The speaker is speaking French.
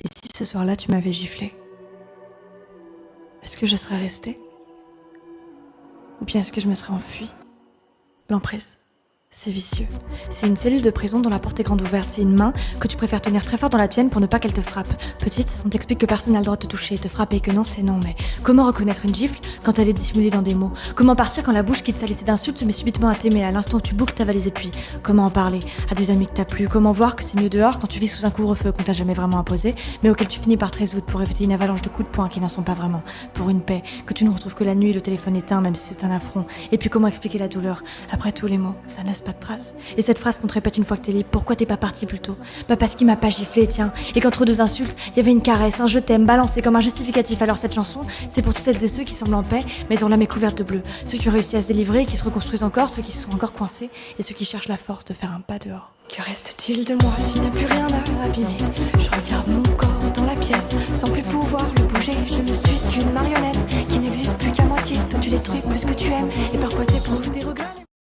Et si ce soir-là tu m'avais giflé, est-ce que je serais restée? Ou bien est-ce que je me serais enfuie? L'emprise, c'est vicieux. C'est une cellule de prison dont la porte est grande ouverte. C'est une main que tu préfères tenir très fort dans la tienne pour ne pas qu'elle te frappe. Petite, on t'explique que personne n'a le droit de te toucher et te frapper, que non c'est non, mais comment reconnaître une gifle quand elle est dissimulée dans des mots? Comment partir quand la bouche quitte sa lissée d'insultes se met subitement à t'aimer à l'instant où tu boucles ta valise? Et puis, comment en parler à des amis que t'as plu? Comment voir que c'est mieux dehors quand tu vis sous un couvre-feu qu'on t'a jamais vraiment imposé, mais auquel tu finis par te résoudre pour éviter une avalanche de coups de poing qui n'en sont pas vraiment, pour une paix que tu ne retrouves que la nuit, le téléphone éteint, même si c'est un affront? Et puis comment expliquer la douleur après tous les mots? Ça ne laisse pas de traces. Et cette phrase qu'on te répète une fois que t'es libre, pourquoi t'es pas parti plus tôt? Bah parce qu'il m'a pas giflé, tiens. Et qu'entre deux insultes, il y avait une caresse, un je t'aime balancé comme un justificatif. Alors cette chanson, c'est pour toutes celles et ceux qui semblent en paix, mais dont l'âme est couverte de bleu. Ceux qui ont réussi à se délivrer et qui se reconstruisent encore, ceux qui se sont encore coincés, et ceux qui cherchent la force de faire un pas dehors. Que reste-t-il de moi s'il n'y a plus rien à abîmer? Je regarde mon corps dans la pièce, sans plus pouvoir le bouger. Je ne suis qu'une marionnette qui n'existe plus qu'à moitié. Toi tu détruis plus que tu aimes, et